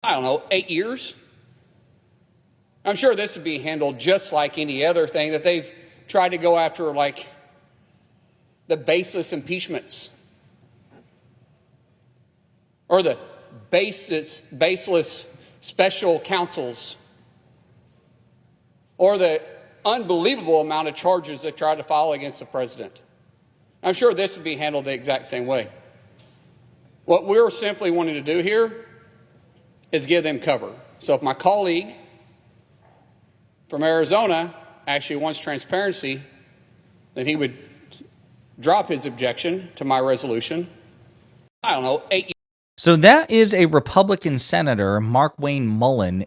I don't know, 8 years. I'm sure this would be handled just like any other thing that they've tried to go after, like the baseless impeachments or the baseless special counsels or the unbelievable amount of charges they've tried to file against the president. I'm sure this would be handled the exact same way. What we're simply wanting to do here is give them cover. So if my colleague from Arizona actually wants transparency, then he would drop his objection to my resolution. I don't know, 8 years. So that is a Republican Senator, Markwayne Mullin,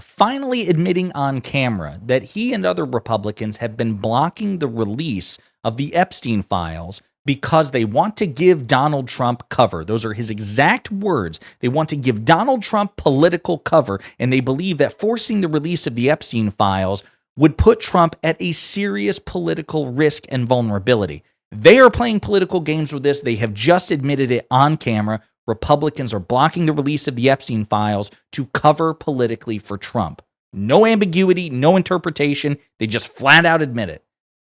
finally admitting on camera that he and other Republicans have been blocking the release of the Epstein files because they want to give Donald Trump cover. Those are his exact words. They want to give Donald Trump political cover, and they believe that forcing the release of the Epstein files would put Trump at a serious political risk and vulnerability. They are playing political games with this. They have just admitted it on camera. Republicans are blocking the release of the Epstein files to cover politically for Trump. No ambiguity, no interpretation. They just flat out admit it.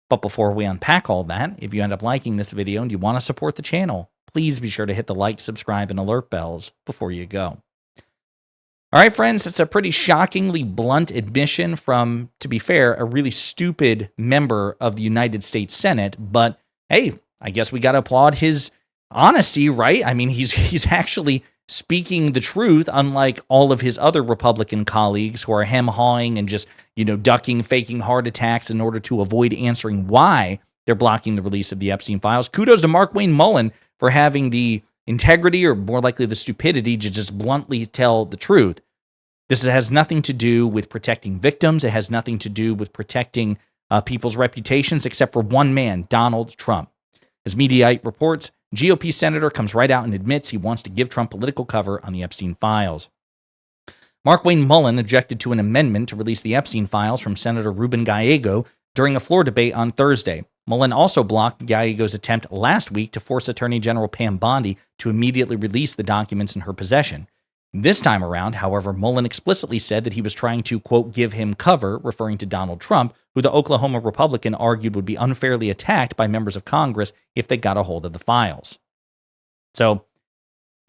But before we unpack all that, if you end up liking this video and you want to support the channel, please be sure to hit the like, subscribe, and alert bells before you go. All right, friends, it's a pretty shockingly blunt admission from, to be fair, a really stupid member of the United States Senate. But hey, I guess we got to applaud his honesty, right? I mean, he's actually speaking the truth, unlike all of his other Republican colleagues who are hem-hawing and just, ducking, faking heart attacks in order to avoid answering why they're blocking the release of the Epstein files. Kudos to Markwayne Mullin for having the integrity, or more likely the stupidity, to just bluntly tell the truth. This has nothing to do with protecting victims. It has nothing to do with protecting people's reputations, except for one man, Donald Trump. As Mediaite reports, GOP senator comes right out and admits he wants to give Trump political cover on the Epstein files. Markwayne Mullin objected to an amendment to release the Epstein files from Senator Ruben Gallego during a floor debate on Thursday. Mullin also blocked Gallego's attempt last week to force Attorney General Pam Bondi to immediately release the documents in her possession. This time around, however, Mullin explicitly said that he was trying to, quote, give him cover, referring to Donald Trump, who the Oklahoma Republican argued would be unfairly attacked by members of Congress if they got a hold of the files. So,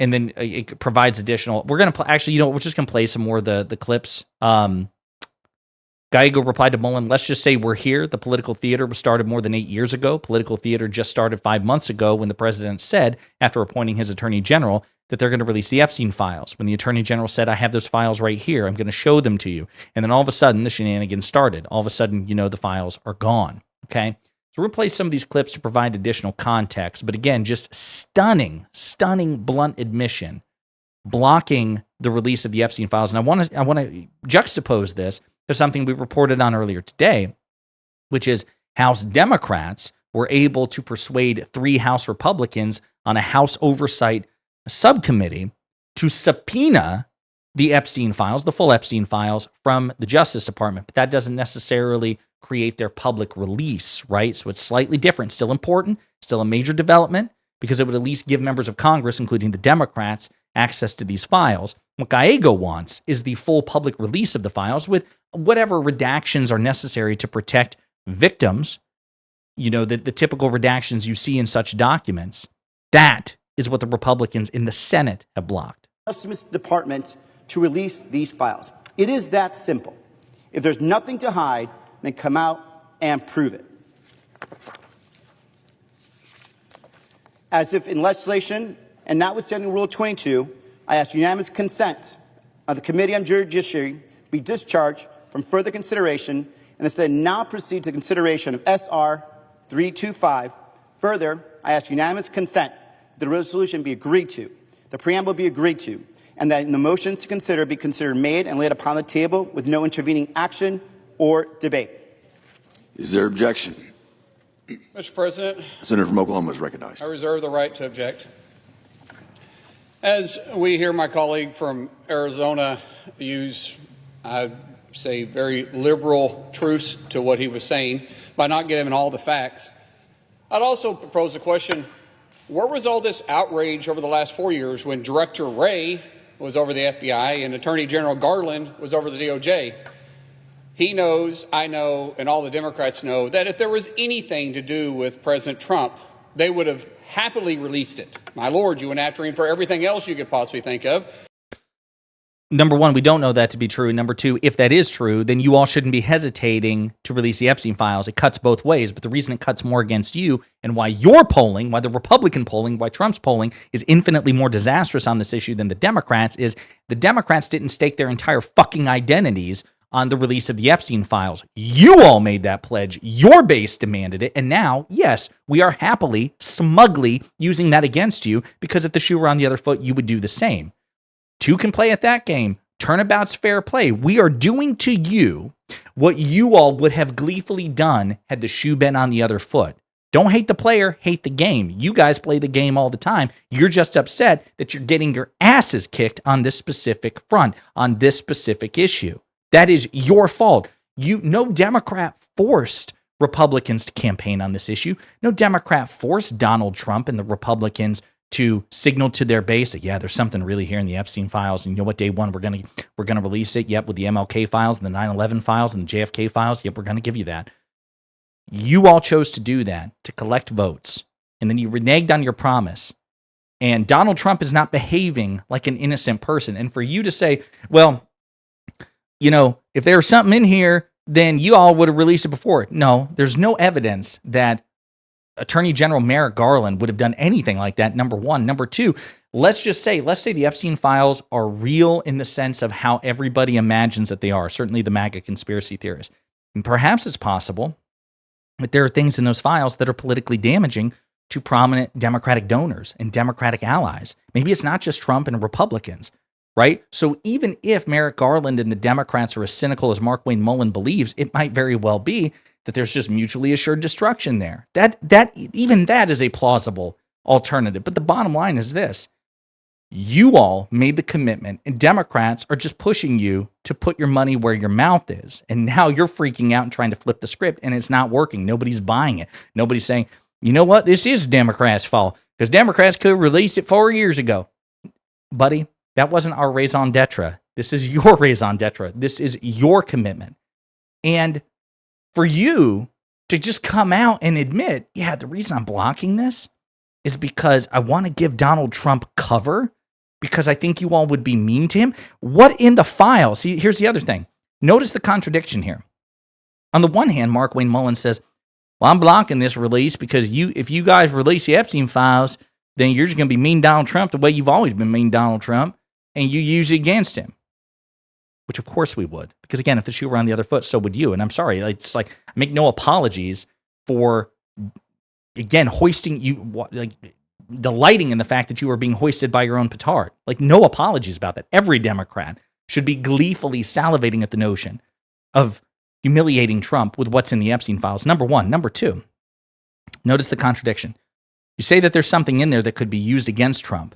and then it provides additional, we're going to actually, we're just going to play some more of the clips. Gallego replied to Mullin, let's just say we're here. The political theater was started more than 8 years ago. Political theater just started 5 months ago when the president said, after appointing his attorney general, that they're going to release the Epstein files. When the attorney general said, I have those files right here, I'm going to show them to you. And then all of a sudden, the shenanigans started. All of a sudden, the files are gone. Okay? So we're going to play some of these clips to provide additional context. But again, just stunning, blunt admission, blocking the release of the Epstein files. And I want to juxtapose this to something we reported on earlier today, which is House Democrats were able to persuade 3 House Republicans on a House Oversight Subcommittee to subpoena the Epstein files, the full Epstein files, from the Justice Department. But that doesn't necessarily create their public release, right? So it's slightly different, still important, still a major development, because it would at least give members of Congress, including the Democrats, access to these files. What Gallego wants is the full public release of the files with whatever redactions are necessary to protect victims, the typical redactions you see in such documents. That is what the Republicans in the Senate have blocked. Justice Department to release these files. It is that simple. If there's nothing to hide, then come out and prove it. As if in legislation, and notwithstanding Rule 22, I ask unanimous consent of the Committee on Judiciary be discharged from further consideration, and instead now proceed to consideration of S.R. 325. Further, I ask unanimous consent that the resolution be agreed to, the preamble be agreed to, and that in the motions to consider be considered made and laid upon the table with no intervening action or debate. Is there objection? Mr. President, the senator from Oklahoma is recognized. I reserve the right to object. As we hear my colleague from Arizona use, I'd say, very liberal truths to what he was saying by not giving all the facts, I'd also propose a question. Where was all this outrage over the last 4 years when Director Wray was over the FBI and Attorney General Garland was over the DOJ. He knows, I know, and all the Democrats know that if there was anything to do with President Trump, they would have happily released it. My Lord, you went after him for everything else you could possibly think of. Number one, we don't know that to be true. And number two, if that is true, then you all shouldn't be hesitating to release the Epstein files. It cuts both ways. But the reason it cuts more against you and why your polling, why the Republican polling, why Trump's polling is infinitely more disastrous on this issue than the Democrats is the Democrats didn't stake their entire fucking identities on the release of the Epstein files. You all made that pledge. Your base demanded it. And now, yes, we are happily, smugly using that against you because if the shoe were on the other foot, you would do the same. Two can play at that game. Turnabout's fair play. We are doing to you what you all would have gleefully done had the shoe been on the other foot. Don't hate the player, hate the game. You guys play the game all the time. You're just upset that you're getting your asses kicked on this specific front, on this specific issue. That is your fault. No Democrat forced Republicans to campaign on this issue. No Democrat forced Donald Trump and the Republicans to signal to their base that, yeah, there's something really here in the Epstein files. And you know what, day one, we're gonna release it. Yep, with the MLK files and the 9/11 files and the JFK files. Yep, we're gonna give you that. You all chose to do that, to collect votes. And then you reneged on your promise. And Donald Trump is not behaving like an innocent person. And for you to say, well, you know, if there was something in here, then you all would have released it before. No, there's no evidence that Attorney General Merrick Garland would have done anything like that, number one. Number two, let's say the Epstein files are real in the sense of how everybody imagines that they are, certainly the MAGA conspiracy theorists. And perhaps it's possible that there are things in those files that are politically damaging to prominent Democratic donors and Democratic allies. Maybe it's not just Trump and Republicans, right? So even if Merrick Garland and the Democrats are as cynical as Mark-Wayne Mullin believes, it might very well be that there's just mutually assured destruction there. Even that is a plausible alternative. But the bottom line is this. You all made the commitment, and Democrats are just pushing you to put your money where your mouth is. And now you're freaking out and trying to flip the script, and it's not working. Nobody's buying it. Nobody's saying, you know what, this is Democrats' fault, because Democrats could have released it 4 years ago. Buddy, that wasn't our raison d'etre. This is your raison d'etre. This is your commitment. And for you to just come out and admit, yeah, the reason I'm blocking this is because I want to give Donald Trump cover because I think you all would be mean to him. What in the file? See, here's the other thing. Notice the contradiction here. On the one hand, Mark-Wayne Mullin says, well, I'm blocking this release because if you guys release the Epstein files, then you're just going to be mean Donald Trump the way you've always been mean Donald Trump, and you use it against him. Which of course we would, because again, if the shoe were on the other foot, so would you. And I'm sorry, it's like I make no apologies for, again, hoisting you, like delighting in the fact that you are being hoisted by your own petard. Like no apologies about that. Every Democrat should be gleefully salivating at the notion of humiliating Trump with what's in the Epstein files. Number one. Number two, notice the contradiction. You say that there's something in there that could be used against Trump,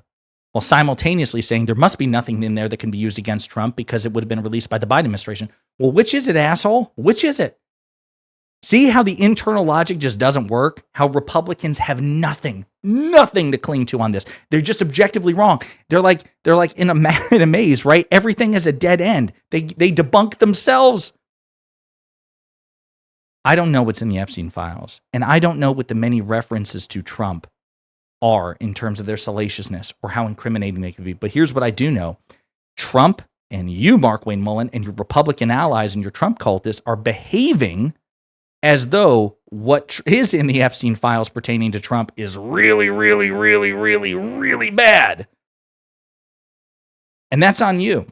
while simultaneously saying there must be nothing in there that can be used against Trump because it would have been released by the Biden administration. Well, which is it, asshole? Which is it? See how the internal logic just doesn't work? How Republicans have nothing to cling to on this. They're just objectively wrong. They're like in a maze, right? Everything is a dead end. They debunk themselves. I don't know what's in the Epstein files, and I don't know what the many references to Trump are in terms of their salaciousness or how incriminating they can be. But here's what I do know. Trump and you, Mark-Wayne Mullin, and your Republican allies and your Trump cultists are behaving as though what is in the Epstein files pertaining to Trump is really, really, really, really, really bad. And that's on you.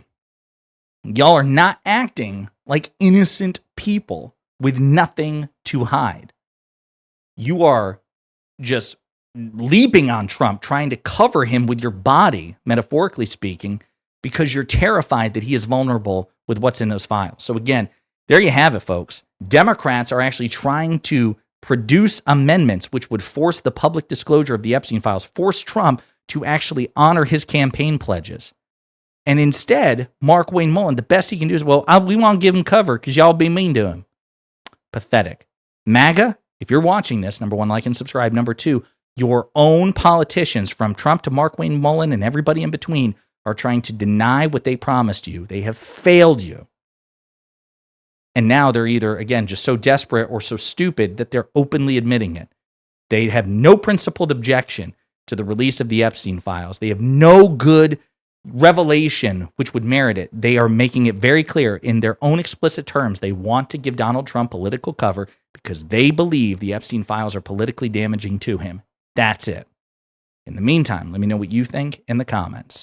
Y'all are not acting like innocent people with nothing to hide. You are just leaping on Trump, trying to cover him with your body, metaphorically speaking, because you're terrified that he is vulnerable with what's in those files. So again, there you have it, folks. Democrats are actually trying to produce amendments which would force the public disclosure of the Epstein files, force Trump to actually honor his campaign pledges. And instead, Mark-Wayne Mullin, the best he can do is, well, we want to give him cover because y'all be mean to him. Pathetic. MAGA, if you're watching this, number one, like and subscribe. Number two, your own politicians, from Trump to Mark-Wayne Mullin and everybody in between, are trying to deny what they promised you. They have failed you. And now they're either, again, just so desperate or so stupid that they're openly admitting it. They have no principled objection to the release of the Epstein files. They have no good revelation which would merit it. They are making it very clear in their own explicit terms. They want to give Donald Trump political cover because they believe the Epstein files are politically damaging to him. That's it. In the meantime, let me know what you think in the comments.